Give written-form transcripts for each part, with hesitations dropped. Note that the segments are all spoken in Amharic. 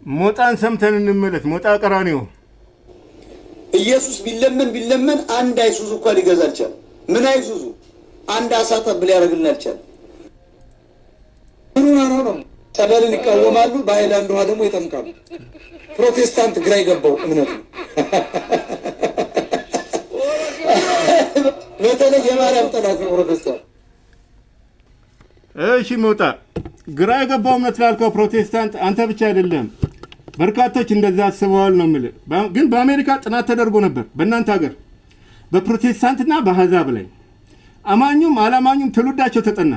ሞጣን ሰምተን እንመለስ። ሞጣ ቀራኒዮ ኢየሱስ ቢለምን አንድ አይሱዙ እንኳን ሊገዛ አልቻለም። ምን አይሱዙ አንድ አሳታ ብል ያደርግልን አልቻለም። ነው ጸበልን ይቃወማሉ፣ በሃይላንድ ውሃ ደግሞ ይጠምቃሉ። ፕሮቴስታንት ግራ ይገባው እምነት ነው። በተለይ የማርያም ጠላት ነው ፕሮቴስታንት። እሺ ሞጣ ግራ የገባው እምነት ላልከው ፕሮቴስታንት አንተ ብቻ አይደለም፣ በርካቶች እንደዛ አስበዋል ነው የምልህ። ግን በአሜሪካ ጥናት ተደርጎ ነበር በእናንተ ሀገር በፕሮቴስታንትና በአሕዛብ ላይ አማኙም አላማኙም ትውልዳቸው ተጠና፣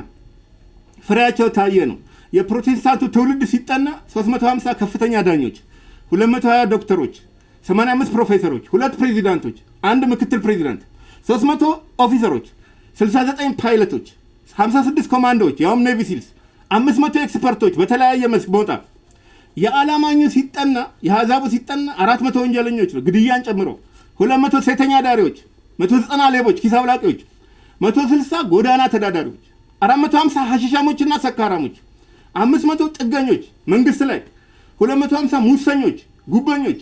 ፍሬያቸው ታየ ነው። የፕሮቴስታንቱ ትውልድ ሲጠና 350 ከፍተኛ ዳኞች፣ 220 ዶክተሮች፣ 85 ፕሮፌሰሮች፣ 2 ፕሬዚዳንቶች፣ 1 ምክትል ፕሬዚዳንት፣ 300 ኦፊሰሮች፣ 69 ፓይለቶች፣ 56 ኮማንዶዎች ያውም ኔቪ ሲልስ፣ 500 ኤክስፐርቶች በተለያየ መስክ ቦታ። የአላማኙ ሲጠና የአሕዛቡ ሲጠና 400 ወንጀለኞች ነው ግድያን ጨምሮ፣ 200 ሴተኛ ዳሪዎች፣ 190 ሌቦች ኪስ አውላቂዎች፣ 160 ጎዳና ተዳዳሪዎች፣ 450 ሐሺሻሞችና ሰካራሞች፣ 500 ጥገኞች መንግስት ላይ፣ 250 ሙሰኞች ጉበኞች፣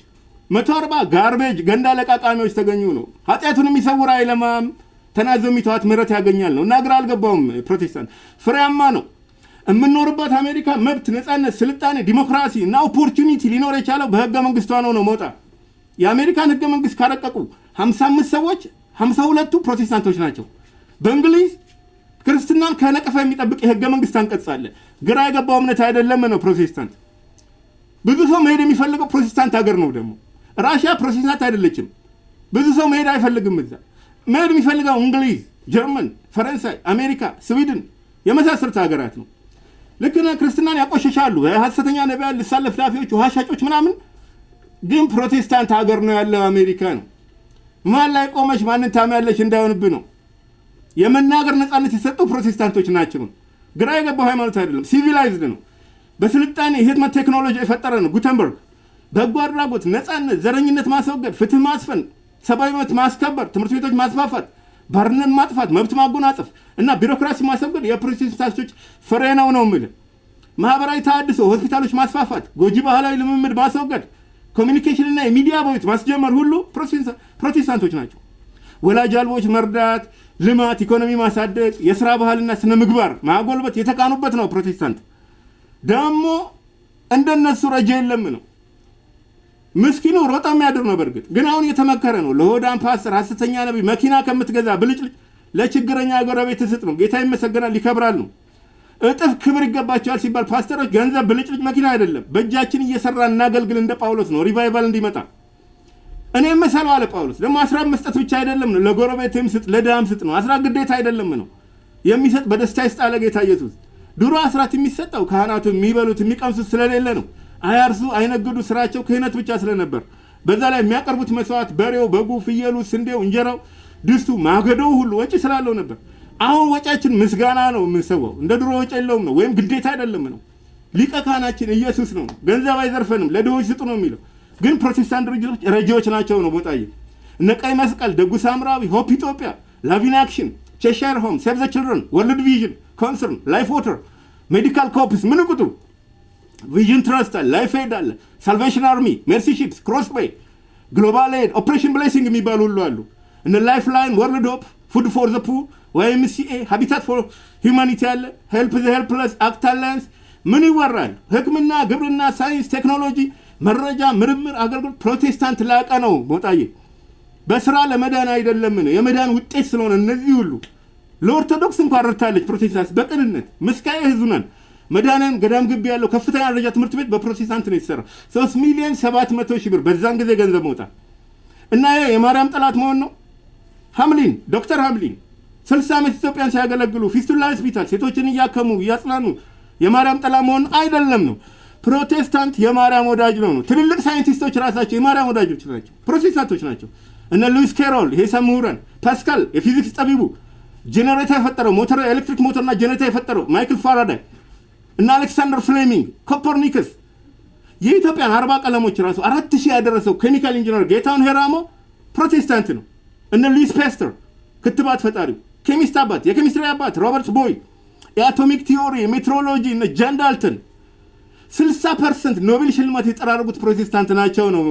140 ጋርቤጅ ገንዳ ለቃቃሚዎች ተገኙ ነው። ኃጢአቱን የሚሰውር አይለማም፣ ተናዘው የሚተዋት ምህረት ያገኛል ነው። እና ግራ አልገባውም ፕሮቴስታንት ፍሬያማ ነው። የምንኖርባት አሜሪካ መብት፣ ነፃነት፣ ስልጣኔ፣ ዲሞክራሲ እና ኦፖርቹኒቲ ሊኖር የቻለው በህገ መንግስቷ ነው መውጣ። የአሜሪካን ህገ መንግስት ካረቀቁ 55 ሰዎች 52ቱ ፕሮቴስታንቶች ናቸው። በእንግሊዝ ክርስትናን ከነቀፋ የሚጠብቅ የህገ መንግስት አንቀጽ አለ። ግራ የገባው እምነት አይደለም ነው ፕሮቴስታንት። ብዙ ሰው መሄድ የሚፈልገው ፕሮቴስታንት ሀገር ነው። ደግሞ ራሽያ ፕሮቴስታንት አይደለችም። ብዙ ሰው መሄድ አይፈልግም። እዛ መሄድ የሚፈልገው እንግሊዝ፣ ጀርመን፣ ፈረንሳይ፣ አሜሪካ፣ ስዊድን የመሳሰሉት ሀገራት ነው። ልክ ነው። ክርስትናን ያቆሸሻሉ ሐሰተኛ ነቢያት፣ ልሳን ለፍላፊዎች፣ ውሃ ሻጮች ምናምን። ግን ፕሮቴስታንት ሀገር ነው ያለው አሜሪካ ነው። ማን ላይ ቆመሽ ማንን ታሚያለሽ እንዳይሆንብህ ነው። የመናገር ነፃነት የሰጠው ፕሮቴስታንቶች ናቸው። ግራ የገባው ሃይማኖት አይደለም፣ ሲቪላይዝድ ነው። በስልጣኔ የህትመት ቴክኖሎጂ የፈጠረ ነው ጉተንበርግ። በጎ አድራጎት፣ ነፃነት፣ ዘረኝነት ማስወገድ፣ ፍትህ ማስፈን፣ ሰብአዊ መብት ማስከበር፣ ትምህርት ቤቶች ማስፋፋት፣ ባርነት ማጥፋት፣ መብት ማጎናጸፍ እና ቢሮክራሲ ማስወገድ የፕሮቴስታንቶች ፍሬ ነው የምልህ። ማህበራዊ ተሃድሶ፣ ሆስፒታሎች ማስፋፋት፣ ጎጂ ባህላዊ ልምምድ ማስወገድ፣ ኮሚኒኬሽን እና የሚዲያ ቤት ማስጀመር ሁሉ ፕሮቴስታንቶች ናቸው። ወላጅ አልቦች መርዳት፣ ልማት፣ ኢኮኖሚ ማሳደግ፣ የስራ ባህልና ስነ ምግባር ማጎልበት የተካኑበት ነው ፕሮቴስታንት። ደግሞ እንደነሱ ረጃ የለም ነው። ምስኪኑ ሮጣ የሚያድር ነው። በእርግጥ ግን አሁን እየተመከረ ነው። ለሆዳም ፓስተር፣ ሐሰተኛ ነቢይ መኪና ከምትገዛ ብልጭልጭ ለችግረኛ ጎረቤት ስጥ ነው። ጌታ ይመሰገናል፣ ይከብራል ነው። እጥፍ ክብር ይገባቸዋል ሲባል ፓስተሮች ገንዘብ፣ ብልጭልጭ መኪና አይደለም፣ በእጃችን እየሰራ እናገልግል እንደ ጳውሎስ ነው። ሪቫይቫል እንዲመጣ እኔ መሰለው አለ ጳውሎስ። ደግሞ አስራት መስጠት ብቻ አይደለም ነው፣ ለጎረቤትም ስጥ፣ ለድሃም ስጥ ነው። አስራት ግዴታ አይደለም ነው። የሚሰጥ በደስታ ይስጣለ ጌታ ኢየሱስ። ድሮ አስራት የሚሰጠው ካህናቱ የሚበሉት የሚቀምሱት ስለሌለ ነው። አያርሱ አይነግዱ፣ ስራቸው ክህነት ብቻ ስለነበር። በዛ ላይ የሚያቀርቡት መስዋዕት በሬው፣ በጉ፣ ፍየሉ፣ ስንዴው፣ እንጀራው፣ ድስቱ፣ ማገዶው ሁሉ ወጪ ስላለው ነበር። አሁን ወጫችን ምስጋና ነው የምንሰዋው። እንደ ድሮ ወጪ የለውም ነው፣ ወይም ግዴታ አይደለም ነው። ሊቀ ካህናችን ኢየሱስ ነው። ገንዘብ አይዘርፈንም፣ ለድሆች ስጡ ነው የሚለው። ግን ፕሮቴስታንት ድርጅቶች ረጂዎች ናቸው ነው ቦታዬ። እነ ቀይ መስቀል፣ ደጉ ሳምራዊ፣ ሆፕ ኢትዮጵያ፣ ላቪን አክሽን፣ ቼሻየር ሆም፣ ሴቭ ዘ ችልድረን፣ ወርልድ ቪዥን፣ ኮንሰርን፣ ላይፍ ዋተር፣ ሜዲካል ኮፕስ፣ ምን ቁጡ፣ ቪዥን ትረስት አለ፣ ላይፍ ኤድ አለ፣ ሳልቬሽን አርሚ፣ ሜርሲ ሺፕስ፣ ክሮስዌይ፣ ግሎባል ኤድ፣ ኦፕሬሽን ብሌሲንግ የሚባሉ ሁሉ አሉ። እነ ላይፍ ላይን፣ ወርልድ ሆፕ፣ ፉድ ፎር ዘ ፑር፣ YMCA፣ ሃቢታት ፎር ሂውማኒቲ አለ፣ ሄልፕ ዘ ሄልፕለስ፣ አክት አላያንስ። ምን ይወራል? ሕክምና፣ ግብርና፣ ሳይንስ፣ ቴክኖሎጂ፣ መረጃ፣ ምርምር፣ አገልግሎት ፕሮቴስታንት ላቀ ነው ቦታዬ። በስራ ለመዳን አይደለም ነው፣ የመዳን ውጤት ስለሆነ እነዚህ ሁሉ ለኦርቶዶክስ እንኳን ረድታለች ፕሮቴስታንት በቅንነት። ምስካየ ህዝብ ነን። መዳንን ገዳም ግቢ ያለው ከፍተኛ ደረጃ ትምህርት ቤት በፕሮቴስታንት ነው የተሰራ። 3,700,000 ብር በዛን ጊዜ ገንዘብ መውጣት እና ይሄ የማርያም ጠላት መሆን ነው። ሐምሊን ዶክተር ሐምሊን 60 ዓመት ኢትዮጵያን ሲያገለግሉ ፊስቱላ ሆስፒታል ሴቶችን እያከሙ እያጽናኑ የማርያም ጠላት መሆን አይደለም ነው። ፕሮቴስታንት የማርያም ወዳጅ ነው። ትልልቅ ሳይንቲስቶች ራሳቸው የማርያም ወዳጆች ናቸው፣ ፕሮቴስታንቶች ናቸው። እነ ሉዊስ ኬሮል የሂሳብ ምሁራን፣ ፓስካል የፊዚክስ ጠቢቡ፣ ጄኔሬተር የፈጠረው ሞተር ኤሌክትሪክ ሞተርና ጄኔሬተር የፈጠረው ማይክል ፋራዳይ እና አሌክሳንደር ፍሌሚንግ፣ ኮፐርኒከስ፣ የኢትዮጵያን 40 ቀለሞች ራሱ 4000 ያደረሰው ኬሚካል ኢንጂነር ጌታውን ሄራሞ ፕሮቴስታንት ነው። እነ ሉዊስ ፓስተር ክትባት ፈጣሪው፣ ኬሚስት አባት፣ የኬሚስትሪ አባት ሮበርት ቦይ፣ የአቶሚክ ቲዮሪ፣ የሜትሮሎጂ እነ ጃን ዳልተን፣ 60% ኖቤል ሽልማት የጠራረጉት ፕሮቴስታንት ናቸው ነው።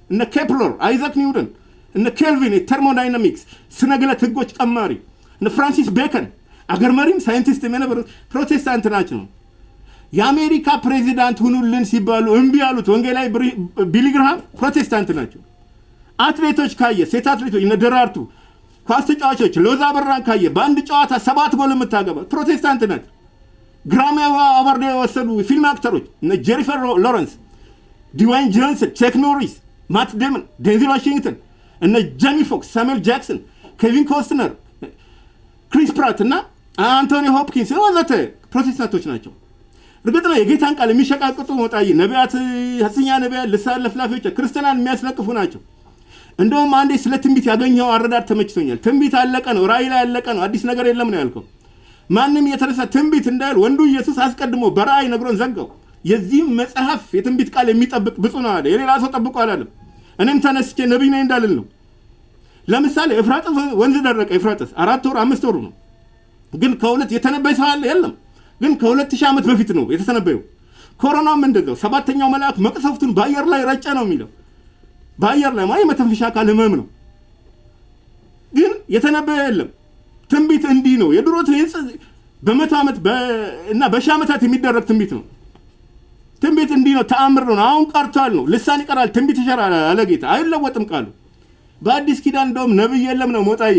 እነ ኬፕለር፣ አይዛክ ኒውተን፣ እነ ኬልቪን የቴርሞዳይናሚክስ ስነግለት ህጎች ቀማሪ፣ እነ ፍራንሲስ ቤከን አገር መሪም ሳይንቲስት የነበሩት ፕሮቴስታንት ናቸው። የአሜሪካ ፕሬዚዳንት ሁኑልን ሲባሉ እምቢ ያሉት ወንጌላዊ ቢሊ ግርሃም ፕሮቴስታንት ናቸው። አትሌቶች ካየ ሴት አትሌቶች እነ ደራርቱ፣ ኳስ ተጫዋቾች ሎዛ በራን ካየ በአንድ ጨዋታ 7 ጎል የምታገባ ፕሮቴስታንት ናት። ግራሚ አዋርድ የወሰዱ ፊልም አክተሮች እነ ጄኒፈር ሎረንስ፣ ዲዋይን ጆንሰን፣ ቼክ ኖሪስ፣ ማት ዴመን፣ ዴንዚል ዋሽንግተን፣ እነ ጄሚ ፎክስ፣ ሳሙኤል ጃክሰን፣ ኬቪን ኮስትነር፣ ክሪስ ፕራት እና አንቶኒ ሆፕኪንስ ወዘተ ፕሮቴስታንቶች ናቸው። እርግጥ ነው የጌታን ቃል የሚሸቃቅጡ ወጣይ ነቢያት፣ ሐሰተኛ ነቢያት፣ ልሳን ለፍላፊዎች ክርስቲያንን የሚያስለቅፉ ናቸው። እንደውም አንዴ ስለ ትንቢት ያገኘው አረዳድ ተመችቶኛል። ትንቢት አለቀ ነው፣ ራእይ ላይ አለቀ ነው፣ አዲስ ነገር የለም ነው ያልከው። ማንም የተነሳ ትንቢት እንዳይል ወንዱ ኢየሱስ አስቀድሞ በራእይ ነግሮን ዘጋው። የዚህም መጽሐፍ የትንቢት ቃል የሚጠብቅ ብፁዕ ነው አለ። የሌላ ሰው ጠብቆ አላለም። እኔም ተነስቼ ነቢይ ነኝ እንዳልል ነው። ለምሳሌ ኤፍራጥስ ወንዝ ደረቀ። ኤፍራጥስ 4 ወር 5 ወር ነው። ግን ከሁለት የተነበየ ሰው አለ የለም። ግን ከ2000 ዓመት በፊት ነው የተሰነበየው። ኮሮናም እንደዛው 7ኛው መልአክ መቅሰፍቱን በአየር ላይ ረጨ ነው የሚለው። በአየር ላይ ማለት መተንፈሻ አካል ህመም ነው። ግን የተነበየ የለም። ትንቢት እንዲህ ነው። የድሮ በ100 ዓመት እና በ1000 ዓመታት የሚደረግ ትንቢት ነው። ትንቢት እንዲህ ነው፣ ተአምር ነው። አሁን ቀርቷል ነው። ልሳን ይቀራል፣ ትንቢት ይሸራል አለ ጌታ። አይለወጥም ቃሉ። በአዲስ ኪዳን እንደውም ነብይ የለም ነው ሞጣዬ።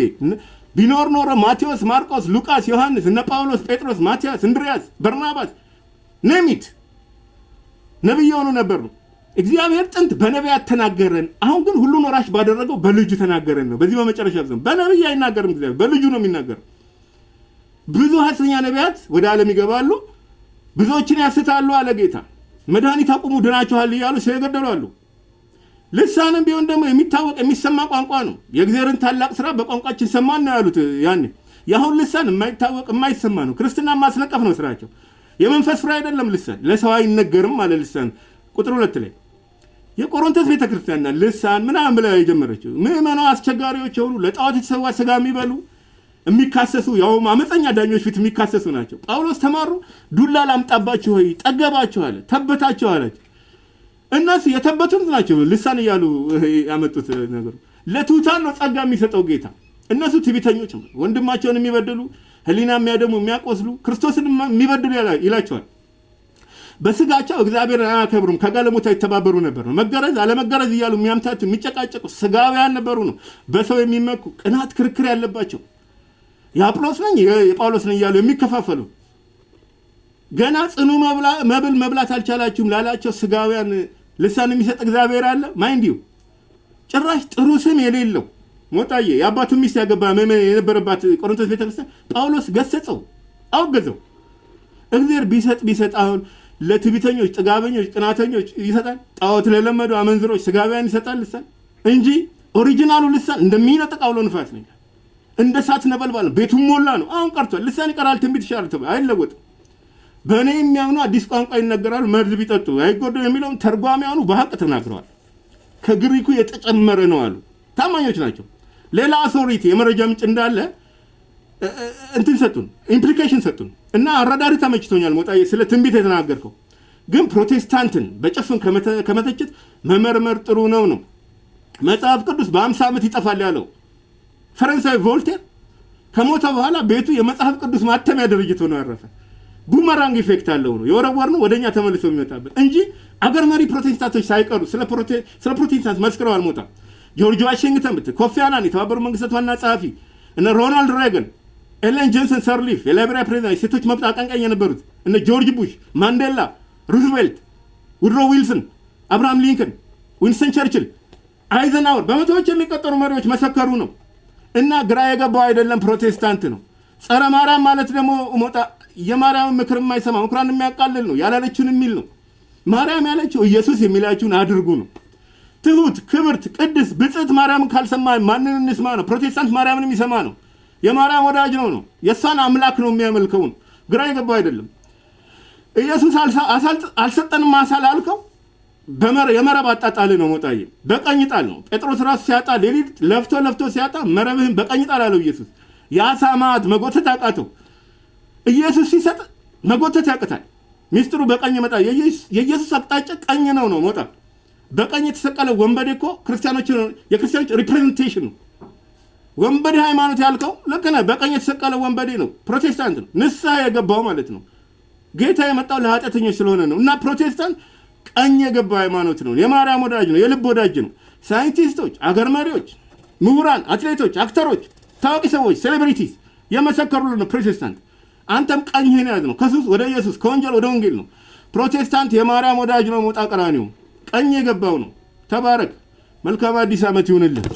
ቢኖር ኖረ ማቴዎስ፣ ማርቆስ፣ ሉቃስ፣ ዮሐንስ፣ እነ ጳውሎስ፣ ጴጥሮስ፣ ማቲያስ፣ እንድሪያስ፣ በርናባስ ነሚት ነብይ የሆኑ ነበሩ። እግዚአብሔር ጥንት በነቢያት ተናገረን። አሁን ግን ሁሉን ወራሽ ባደረገው በልጁ ተናገረን ነው። በዚህ በመጨረሻ ዘመን በነብይ አይናገርም እግዚአብሔር፣ በልጁ ነው የሚናገረው። ብዙ ሐሰተኛ ነቢያት ወደ ዓለም ይገባሉ፣ ብዙዎችን ያስታሉ አለ ጌታ። መድኃኒት አቁሙ ድናችኋል እያሉ ሰው ይገደሉ አሉ። ልሳንም ቢሆን ደግሞ የሚታወቅ የሚሰማ ቋንቋ ነው። የእግዚአብሔርን ታላቅ ስራ በቋንቋችን ሰማን ነው ያሉት ያኔ። የአሁን ልሳን የማይታወቅ የማይሰማ ነው። ክርስትና ማስነቀፍ ነው ስራቸው። የመንፈስ ፍሬ አይደለም ልሳን። ለሰው አይነገርም አለ ልሳን ቁጥር 2 ላይ። የቆሮንቶስ ቤተክርስቲያንና ልሳን ምናምን ብላ የጀመረችው ምዕመናን አስቸጋሪዎች የሆኑ ለጣዖት የተሰዋ ስጋ የሚበሉ የሚካሰሱ ያውም አመፀኛ ዳኞች ፊት የሚካሰሱ ናቸው። ጳውሎስ ተማሩ፣ ዱላ ላምጣባችሁ ሆይ ጠገባችሁ አለ፣ ተበታችሁ አላቸው። እነሱ የተበቱት ናቸው ልሳን እያሉ ያመጡት ነገሩ። ለትሑታን ነው ጸጋ የሚሰጠው ጌታ። እነሱ ትዕቢተኞች ነው፣ ወንድማቸውን የሚበድሉ፣ ህሊና የሚያደሙ፣ የሚያቆስሉ፣ ክርስቶስን የሚበድሉ ይላቸዋል። በስጋቸው እግዚአብሔር አያከብሩም፣ ከጋለሞታ ይተባበሩ ነበር ነው። መገረዝ አለመገረዝ እያሉ የሚያምታቱ የሚጨቃጨቁ ስጋውያን ነበሩ ነው። በሰው የሚመኩ ቅናት፣ ክርክር ያለባቸው የአጵሎስ ነኝ የጳውሎስ ነኝ እያሉ የሚከፋፈሉ ገና ጽኑ መብል መብላት አልቻላችሁም ላላቸው ስጋውያን ልሳን የሚሰጥ እግዚአብሔር አለ። ማይንድ ዩ ጭራሽ ጥሩ ስም የሌለው ሞጣዬ የአባቱ ሚስት ያገባ የነበረባት ቆሮንቶስ ቤተክርስቲያን ጳውሎስ ገሰጸው፣ አወገዘው። እግዚአብሔር ቢሰጥ አሁን ለትዕቢተኞች፣ ጥጋበኞች፣ ቅናተኞች ይሰጣል። ጣዖት ለለመዱ አመንዝሮች፣ ስጋውያን ይሰጣል ልሳን እንጂ ኦሪጂናሉ ልሳን እንደሚነጥቅ አውሎ ንፋስ ነው። እንደ እሳት ነበልባል ነው። ቤቱም ሞላ ነው። አሁን ቀርቷል። ልሳን ይቀራል፣ ትንቢት ይሻላል ተብሎ አይለወጥም። በእኔ የሚያምኑ አዲስ ቋንቋ ይነገራሉ፣ መርዝ ቢጠጡ አይጎዳም የሚለውን ተርጓሚያኑ በሐቅ ተናግረዋል። ከግሪኩ የተጨመረ ነው አሉ። ታማኞች ናቸው። ሌላ አውቶሪቲ የመረጃ ምንጭ እንዳለ እንትን ሰጡን፣ ኢምፕሊኬሽን ሰጡን እና አረዳድ ተመችቶኛል። ሞጣዬ ስለ ትንቢት የተናገርከው ግን ፕሮቴስታንትን በጭፍን ከመተቸት መመርመር ጥሩ ነው። መጽሐፍ ቅዱስ በ50 ዓመት ይጠፋል ያለው ፈረንሳዊ ቮልቴር ከሞተ በኋላ ቤቱ የመጽሐፍ ቅዱስ ማተሚያ ድርጅት ሆኖ ያረፈ። ቡመራንግ ኢፌክት አለው ነው የወረወርነው ወደኛ ተመልሶ የሚመጣበት እንጂ አገር መሪ ፕሮቴስታንቶች ሳይቀሩ ስለ ፕሮቴስታንት መስክረው አልሞታም። ጆርጅ ዋሽንግተን ብትል፣ ኮፊ አናን የተባበሩት መንግስታት ዋና ጸሐፊ፣ እነ ሮናልድ ሬገን፣ ኤለን ጆንሰን ሰርሊፍ የላይቤሪያ ፕሬዚዳንት የሴቶች መብት አቀንቃኝ የነበሩት እነ ጆርጅ ቡሽ፣ ማንዴላ፣ ሩዝቬልት፣ ውድሮ ዊልሰን፣ አብርሃም ሊንከን፣ ዊንስተን ቸርችል፣ አይዘንሃወር በመቶዎች የሚቆጠሩ መሪዎች መሰከሩ ነው። እና ግራ የገባው አይደለም ፕሮቴስታንት ነው። ጸረ ማርያም ማለት ደግሞ ሞጣ የማርያም ምክር የማይሰማ ምክራን የሚያቃልል ነው። ያላለችውን የሚል ነው። ማርያም ያለችው ኢየሱስ የሚላችሁን አድርጉ ነው። ትሁት፣ ክብርት፣ ቅድስ፣ ብጽዕት ማርያምን ካልሰማ ማንን እንስማ ነው? ፕሮቴስታንት ማርያምን የሚሰማ ነው። የማርያም ወዳጅ ነው። የእሷን አምላክ ነው የሚያመልከው ነው። ግራ የገባው አይደለም። ኢየሱስ አልሰጠንም አሳል አልከው የመረብ አጣጣል ነው ሞጣዬ። በቀኝ ጣል ነው። ጴጥሮስ ራሱ ሲያጣ ሌሊት ለፍቶ ሲያጣ መረብህን በቀኝ ጣል አለው ኢየሱስ። የአሳ ማዕት መጎተት አቃተው። ኢየሱስ ሲሰጥ መጎተት ያቅታል። ሚስጥሩ በቀኝ መጣ። የኢየሱስ አቅጣጫ ቀኝ ነው ሞጣ። በቀኝ የተሰቀለ ወንበዴ እኮ የክርስቲያኖች ሪፕሬዘንቴሽን ነው። ወንበዴ ሃይማኖት ያልከው ልክ ነህ። በቀኝ የተሰቀለ ወንበዴ ነው፣ ፕሮቴስታንት ነው፣ ንስሐ የገባው ማለት ነው። ጌታ የመጣው ለኃጢአተኞች ስለሆነ ነው። እና ፕሮቴስታንት ቀኝ የገባ ሃይማኖት ነው። የማርያም ወዳጅ ነው፣ የልብ ወዳጅ ነው። ሳይንቲስቶች፣ አገር መሪዎች፣ ምሁራን፣ አትሌቶች፣ አክተሮች፣ ታዋቂ ሰዎች፣ ሴሌብሪቲስ የመሰከሩልን ነው ፕሮቴስታንት። አንተም ቀኝህን ያዝ ነው። ከሱስ ወደ ኢየሱስ፣ ከወንጀል ወደ ወንጌል ነው። ፕሮቴስታንት የማርያም ወዳጅ ነው። ሞጣ ቀራኒዮ ቀኝ የገባው ነው። ተባረክ። መልካም አዲስ ዓመት ይሁንልህ።